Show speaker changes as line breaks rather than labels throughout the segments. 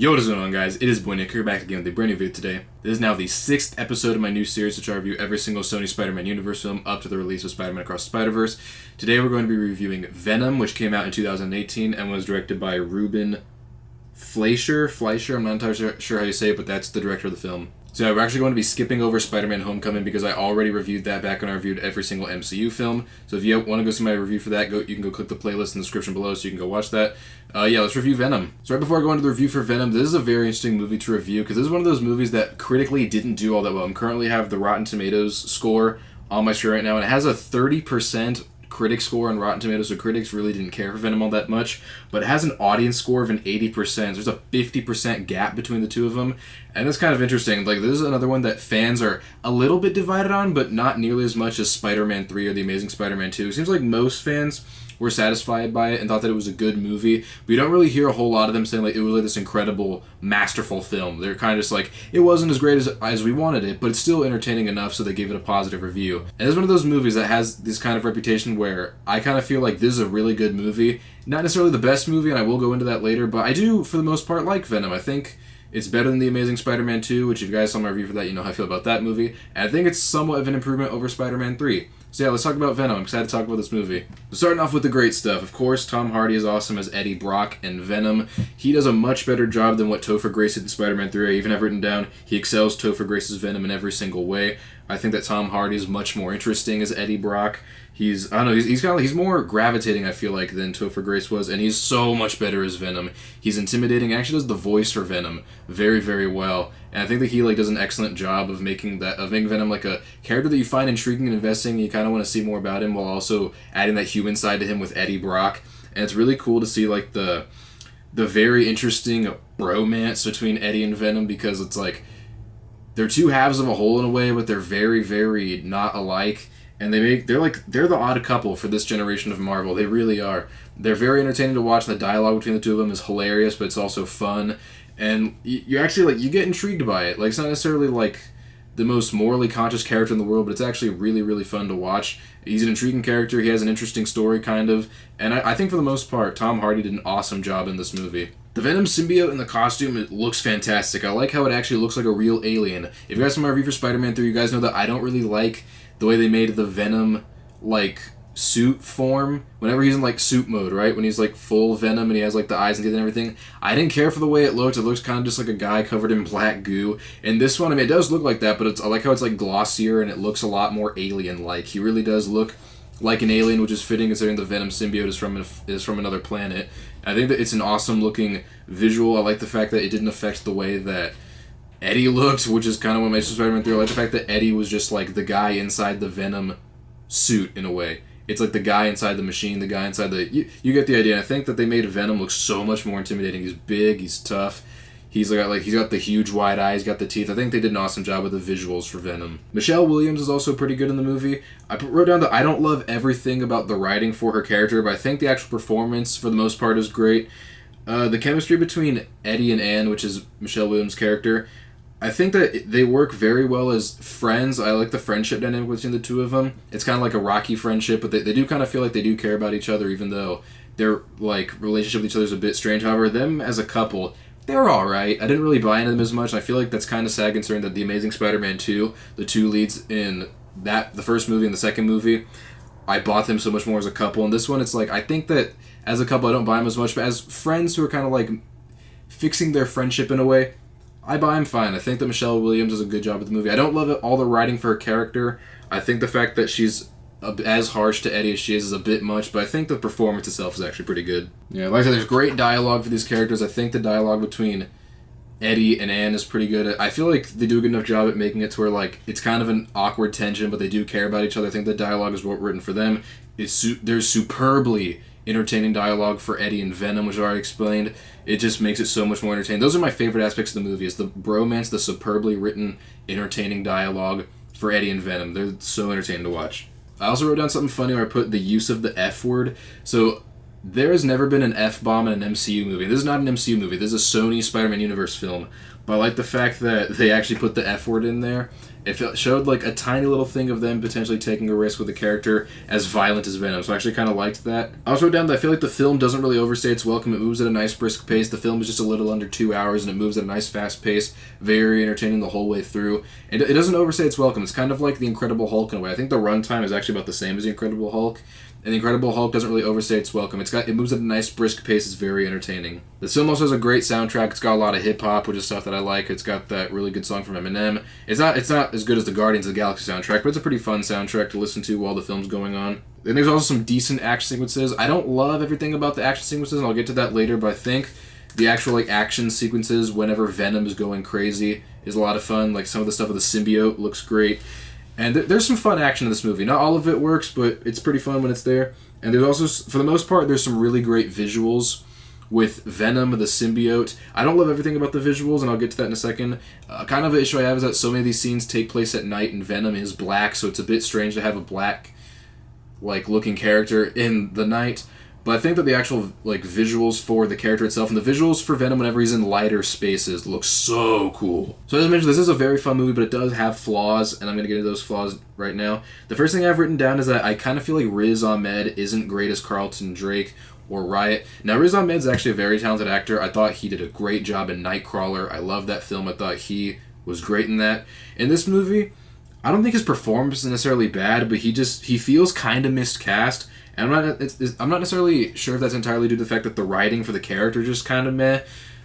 Yo, what is going on, guys? It is Boy Nick here, back again with a brand new video today. This is now the 6th episode of my new series, which I review every single Sony Spider-Man Universe film up to the release of Spider-Man Across the Spider-Verse. Today we're going to be reviewing Venom, which came out in 2018 and was directed by Ruben Fleischer, I'm not entirely sure how you say it, but that's the director of the film. So yeah, we're actually going to be skipping over Spider-Man Homecoming because I already reviewed that back when I reviewed every single MCU film. So if you want to go see my review for that, you can go click the playlist in the description below so you can go watch that. Let's review Venom. So right before I go into the review for Venom, this is a very interesting movie to review because this is one of those movies that critically didn't do all that well. I currently have the Rotten Tomatoes score on my screen right now, and it has a 30% critic score on Rotten Tomatoes, so critics really didn't care for Venom all that much, but it has an audience score of an 80%. There's a 50% gap between the two of them, and that's kind of interesting. Like, this is another one that fans are a little bit divided on, but not nearly as much as Spider-Man 3 or The Amazing Spider-Man 2. It seems like most fans were satisfied by it and thought that it was a good movie, but you don't really hear a whole lot of them saying like it was like this incredible, masterful film. They're kind of just like, it wasn't as great as we wanted it, but it's still entertaining enough, so they gave it a positive review. And it's one of those movies that has this kind of reputation where I kind of feel like this is a really good movie. Not necessarily the best movie, and I will go into that later, but I do, for the most part, like Venom. I think it's better than The Amazing Spider-Man 2, which if you guys saw my review for that, you know how I feel about that movie. And I think it's somewhat of an improvement over Spider-Man 3. So yeah, let's talk about Venom. I'm excited to talk about this movie. Starting off with the great stuff. Of course, Tom Hardy is awesome as Eddie Brock and Venom. He does a much better job than what Topher Grace did in Spider-Man 3. I even have written down, he excels Topher Grace's Venom in every single way. I think that Tom Hardy is much more interesting as Eddie Brock. He's more gravitating, I feel like, than Topher Grace was, and he's so much better as Venom. He's intimidating, actually does the voice for Venom very, very well. And I think that he does an excellent job of making Venom like a character that you find intriguing and investing, and you kind of want to see more about him, while also adding that human side to him with Eddie Brock. And it's really cool to see like the very interesting bromance between Eddie and Venom, because it's like they're two halves of a whole in a way, but they're very, very not alike. And they're the odd couple for this generation of Marvel. They really are. They're very entertaining to watch. The dialogue between the two of them is hilarious, but it's also fun. And you actually you get intrigued by it. Like, it's not necessarily like the most morally conscious character in the world, but it's actually really, really fun to watch. He's an intriguing character. He has an interesting story, kind of. And I think for the most part, Tom Hardy did an awesome job in this movie. The Venom symbiote in the costume, it looks fantastic. I like how it actually looks like a real alien. If you guys saw my review for Spider-Man 3, you guys know that I don't really like the way they made the Venom, suit form. Whenever he's in, suit mode, right? When he's, full Venom and he has, the eyes and teeth and everything. I didn't care for the way it looked. It looks kind of just like a guy covered in black goo. And this one, I mean, it does look like that, but I like how it's, glossier and it looks a lot more alien-like. He really does look like an alien, which is fitting considering the Venom symbiote is from another planet. I think that it's an awesome-looking visual. I like the fact that it didn't affect the way that Eddie looked, which is kind of what makes Spider-Man 3. I like the fact that Eddie was just the guy inside the Venom suit in a way. It's the guy inside the machine, the guy inside the... You get the idea. And I think that they made Venom look so much more intimidating. He's big, he's tough. He's got the huge wide eyes, got the teeth. I think they did an awesome job with the visuals for Venom. Michelle Williams is also pretty good in the movie. I wrote down that I don't love everything about the writing for her character, but I think the actual performance for the most part is great. The chemistry between Eddie and Anne, which is Michelle Williams' character, I think that they work very well as friends. I like the friendship dynamic between the two of them. It's kind of like a rocky friendship, but they do kind of feel like they do care about each other, even though their relationship with each other is a bit strange. However, them as a couple, they're alright. I didn't really buy into them as much. I feel like that's kind of sad considering that The Amazing Spider-Man 2, the two leads in the first movie and the second movie, I bought them so much more as a couple. And this one, it's I think that as a couple I don't buy them as much, but as friends who are kind of fixing their friendship in a way, I buy him fine. I think that Michelle Williams does a good job with the movie. I don't love all the writing for her character. I think the fact that she's as harsh to Eddie as she is a bit much, but I think the performance itself is actually pretty good. Yeah, like I said, there's great dialogue for these characters. I think the dialogue between Eddie and Anne is pretty good. I feel like they do a good enough job at making it to where it's kind of an awkward tension, but they do care about each other. I think the dialogue is well written for them. There's superbly entertaining dialogue for Eddie and Venom, which I already explained. It just makes it so much more entertaining. Those are my favorite aspects of the movie, is the bromance, the superbly written, entertaining dialogue for Eddie and Venom. They're so entertaining to watch. I also wrote down something funny where I put the use of the F word. So There has never been an F-bomb in an MCU movie. This is not an MCU movie. This is a Sony Spider-Man Universe film. But I like the fact that they actually put the F word in there. It showed like a tiny little thing of them potentially taking a risk with a character as violent as Venom. So I actually kind of liked that. I also wrote down that I feel like the film doesn't really overstay its welcome. It moves at a nice brisk pace. The film is just a little under 2 hours and it moves at a nice fast pace. Very entertaining the whole way through. And it doesn't overstay its welcome. It's kind of like The Incredible Hulk in a way. I think the runtime is actually about the same as The Incredible Hulk. And The Incredible Hulk doesn't really overstay its welcome. It moves at a nice brisk pace. It's very entertaining. The film also has a great soundtrack. It's got a lot of hip hop, which is stuff that I like. It's got that really good song from Eminem. It's not as good as the Guardians of the Galaxy soundtrack, but it's a pretty fun soundtrack to listen to while the film's going on. And there's also some decent action sequences. I don't love everything about the action sequences, and I'll get to that later, but I think the actual action sequences whenever Venom is going crazy is a lot of fun. Like some of the stuff with the symbiote looks great. And there's some fun action in this movie. Not all of it works, but it's pretty fun when it's there. And there's also, for the most part, there's some really great visuals with Venom, the symbiote. I don't love everything about the visuals, and I'll get to that in a second. Kind of an issue I have is that so many of these scenes take place at night, and Venom is black, so it's a bit strange to have a black, looking character in the night. But I think that the actual visuals for the character itself and the visuals for Venom whenever he's in lighter spaces look so cool. So as I mentioned, this is a very fun movie, but it does have flaws, and I'm going to get into those flaws right now. The first thing I've written down is that I kind of feel like Riz Ahmed isn't great as Carlton Drake or Riot. Now, Riz Ahmed's actually a very talented actor. I thought he did a great job in Nightcrawler. I love that film. I thought he was great in that. In this movie, I don't think his performance is necessarily bad, but he feels kind of miscast. And I'm not necessarily sure if that's entirely due to the fact that the writing for the character just kind of meh,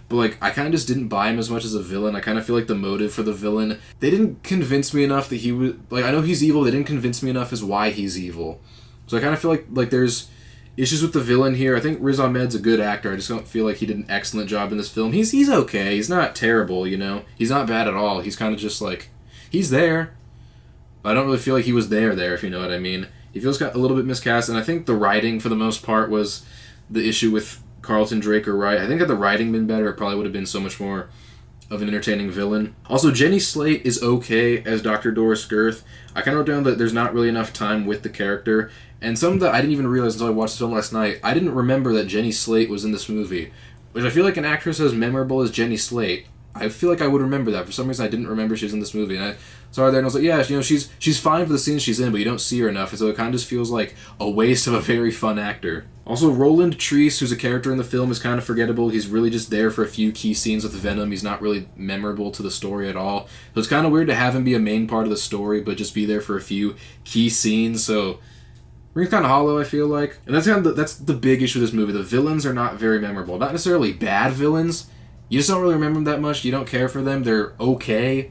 but I kind of just didn't buy him as much as a villain. I kind of feel like the motive for the villain, they didn't convince me enough that he was, I know he's evil, they didn't convince me enough as why he's evil. So I kind of feel like there's issues with the villain here. I think Riz Ahmed's a good actor. I just don't feel like he did an excellent job in this film. He's okay. He's not terrible, He's not bad at all. He's kind of just he's there. But I don't really feel like he was there, if you know what I mean. He feels a little bit miscast, and I think the writing, for the most part, was the issue with Carlton Drake or Riot. I think had the writing been better, it probably would have been so much more of an entertaining villain. Also, Jenny Slate is okay as Dr. Doris Girth. I kind of wrote down that there's not really enough time with the character, and something that I didn't even realize until I watched the film last night, I didn't remember that Jenny Slate was in this movie, which I feel like an actress as memorable as Jenny Slate, I feel like I would remember that. For some reason, I didn't remember she was in this movie, and I saw her there, and I was like, yeah, she's fine for the scenes she's in, but you don't see her enough, and so it kind of just feels like a waste of a very fun actor. Also, Roland Treese, who's a character in the film, is kind of forgettable. He's really just there for a few key scenes with Venom. He's not really memorable to the story at all. So it's kind of weird to have him be a main part of the story, but just be there for a few key scenes, so rings kind of hollow, I feel like. And that's the big issue with this movie. The villains are not very memorable. Not necessarily bad villains. You just don't really remember them that much. You don't care for them. They're okay,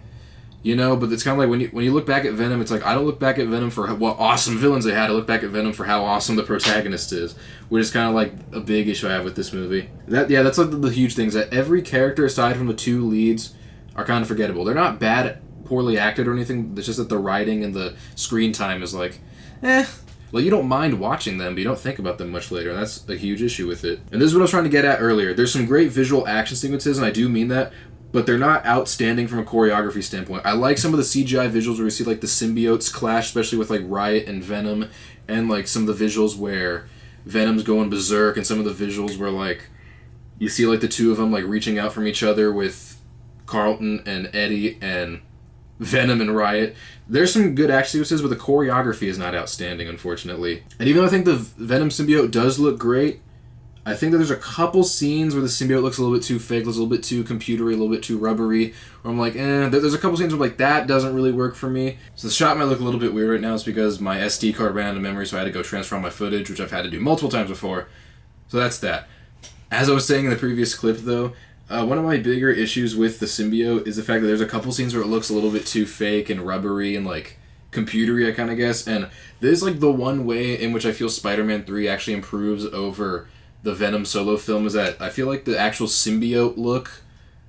but it's kind of like when you look back at Venom, it's like, I don't look back at Venom for what awesome villains they had. I look back at Venom for how awesome the protagonist is, which is kind of like a big issue I have with this movie. That's like the huge thing, is that every character aside from the two leads are kind of forgettable. They're not bad, poorly acted or anything. It's just that the writing and the screen time is you don't mind watching them, but you don't think about them much later, and that's a huge issue with it. And this is what I was trying to get at earlier. There's some great visual action sequences, and I do mean that, but they're not outstanding from a choreography standpoint. I like some of the CGI visuals where you see the symbiotes clash, especially with Riot and Venom, and some of the visuals where Venom's going berserk, and some of the visuals where you see the two of them reaching out from each other with Carlton and Eddie and Venom and Riot. There's some good action sequences, but the choreography is not outstanding, unfortunately. And even though I think the Venom symbiote does look great, I think that there's a couple scenes where the symbiote looks a little bit too fake, looks a little bit too computery, a little bit too rubbery, where I'm like, there's a couple scenes where that doesn't really work for me. So the shot might look a little bit weird right now. It's because my SD card ran out of memory, so I had to go transfer all my footage, which I've had to do multiple times before. So that's that. As I was saying in the previous clip, though, one of my bigger issues with the symbiote is the fact that there's a couple scenes where it looks a little bit too fake and rubbery and computery, I kind of guess. And this is the one way in which I feel Spider-Man 3 actually improves over the Venom solo film, is that I feel like the actual symbiote look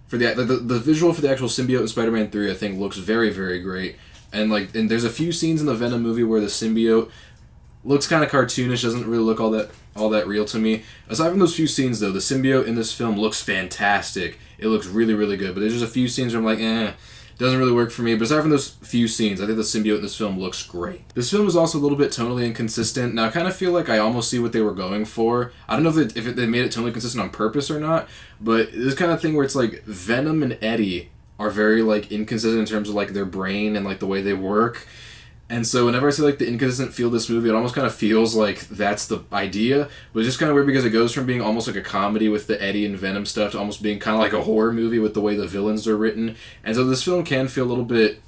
for the visual for the actual symbiote in Spider-Man 3, I think looks very, very great. And and there's a few scenes in the Venom movie where the symbiote looks kind of cartoonish, doesn't really look all that real to me. Aside from those few scenes, though, the symbiote in this film looks fantastic. It looks really, really good. But there's just a few scenes where I'm like, doesn't really work for me. But aside from those few scenes, I think the symbiote in this film looks great. This film is also a little bit tonally inconsistent. Now, I kind of feel like I almost see what they were going for. I don't know if they made it tonally consistent on purpose or not, but this kind of thing where it's like Venom and Eddie are very like inconsistent in terms of like their brain and like the way they work. And so whenever I see like the inconsistent feel of this movie, it almost kind of feels like that's the idea. But it's just kind of weird because it goes from being almost like a comedy with the Eddie and Venom stuff to almost being kind of like a horror movie with the way the villains are written. And so this film can feel a little bit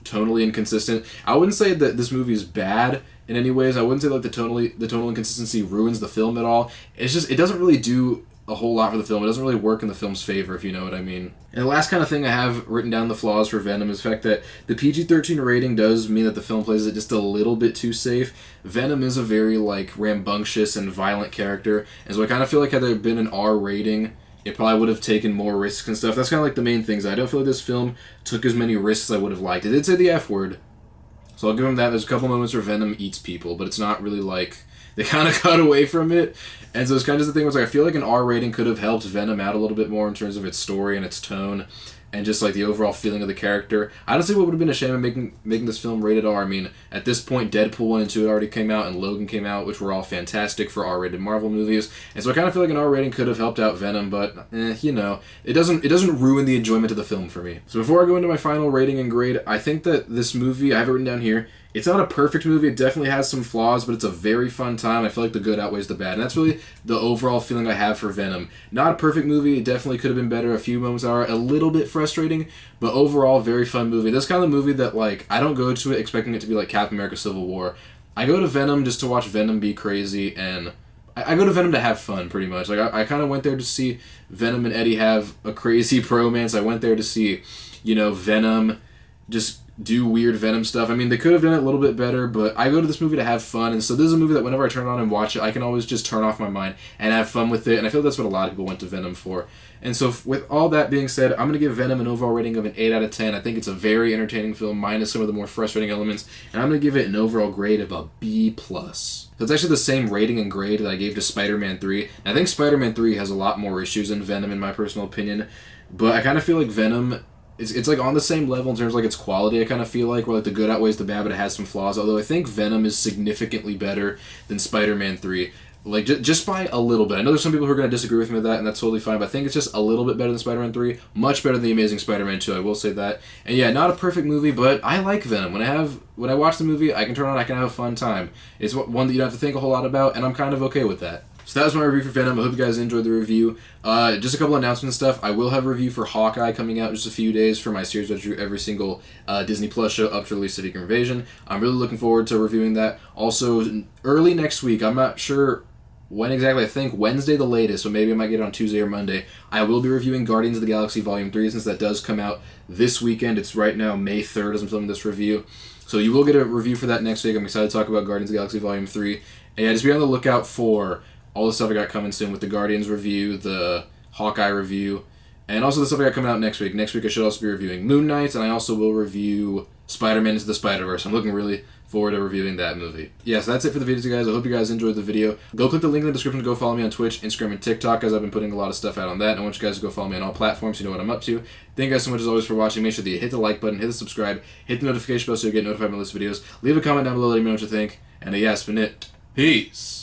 tonally inconsistent. I wouldn't say that this movie is bad in any ways. I wouldn't say like the tonal inconsistency ruins the film at all. It's just it doesn't really do a whole lot for the film. It doesn't really work in the film's favor, if you know what I mean. And the last kind of thing I have written down the flaws for Venom is the fact that the PG-13 rating does mean that the film plays it just a little bit too safe. Venom is a very like rambunctious and violent character, and so I kind of feel like had there been an R rating, it probably would have taken more risks and stuff. That's kind of like the main things. I don't feel like this film took as many risks as I would have liked. It did say the F word, so I'll give him that. There's a couple moments where Venom eats people, but it's not really like they kind of cut away from it. And so it's kind of just the thing where it's like, I feel like an R rating could have helped Venom out a little bit more in terms of its story and its tone and just like the overall feeling of the character. I don't see what would have been a shame of making this film rated R. I mean, at this point, Deadpool 1 and 2 had already came out and Logan came out, which were all fantastic for R-rated Marvel movies. And so I kind of feel like an R rating could have helped out Venom, but you know, it doesn't ruin the enjoyment of the film for me. So before I go into my final rating and grade, I think that this movie, I have it written down here, it's not a perfect movie. It definitely has some flaws, but it's a very fun time. I feel like the good outweighs the bad. And that's really the overall feeling I have for Venom. Not a perfect movie. It definitely could have been better. A few moments are a little bit frustrating, but overall, very fun movie. This kind of movie that, like, I don't go to it expecting it to be like Captain America Civil War. I go to Venom just to watch Venom be crazy, and I go to Venom to have fun, pretty much. Like, I kind of went there to see Venom and Eddie have a crazy bromance. I went there to see, you know, Venom just do weird Venom stuff. I mean, they could have done it a little bit better, but I go to this movie to have fun, and so this is a movie that whenever I turn it on and watch it, I can always just turn off my mind and have fun with it, and I feel that's what a lot of people went to Venom for. And so with all that being said, I'm going to give Venom an overall rating of an 8 out of 10. I think it's a very entertaining film, minus some of the more frustrating elements, and I'm going to give it an overall grade of a B+. So it's actually the same rating and grade that I gave to Spider-Man 3. And I think Spider-Man 3 has a lot more issues than Venom, in my personal opinion, but I kind of feel like Venom, it's like on the same level in terms of like its quality. I kind of feel like where like the good outweighs the bad, but it has some flaws. Although I think Venom is significantly better than Spider-Man 3, like just by a little bit. I know there's some people who are going to disagree with me with that, and that's totally fine. But I think it's just a little bit better than Spider-Man 3, much better than the Amazing Spider-Man 2. I will say that. And yeah, not a perfect movie, but I like Venom. When I watch the movie, I can turn on, I can have a fun time. It's one that you don't have to think a whole lot about, and I'm kind of okay with that. So that was my review for Venom. I hope you guys enjoyed the review. Just a couple announcements and stuff. I will have a review for Hawkeye coming out in just a few days for my series that I do every single Disney Plus show up to the release of Secret Invasion. I'm really looking forward to reviewing that. Also, early next week, I'm not sure when exactly, I think Wednesday the latest, so maybe I might get it on Tuesday or Monday, I will be reviewing Guardians of the Galaxy Volume 3, since that does come out this weekend. It's right now May 3rd as I'm filming this review. So you will get a review for that next week. I'm excited to talk about Guardians of the Galaxy Volume 3. And yeah, just be on the lookout for all the stuff I got coming soon with the Guardians review, the Hawkeye review, and also the stuff I got coming out next week. Next week I should also be reviewing Moon Knight, and I also will review Spider-Man Into the Spider-Verse. I'm looking really forward to reviewing that movie. Yeah, so that's it for the video, guys. I hope you guys enjoyed the video. Go click the link in the description to go follow me on Twitch, Instagram, and TikTok, as I've been putting a lot of stuff out on that. And I want you guys to go follow me on all platforms so you know what I'm up to. Thank you guys so much as always for watching. Make sure that you hit the like button, hit the subscribe, hit the notification bell so you get notified when I release videos. Leave a comment down below letting me know what you think. And yeah, that's been it. Peace!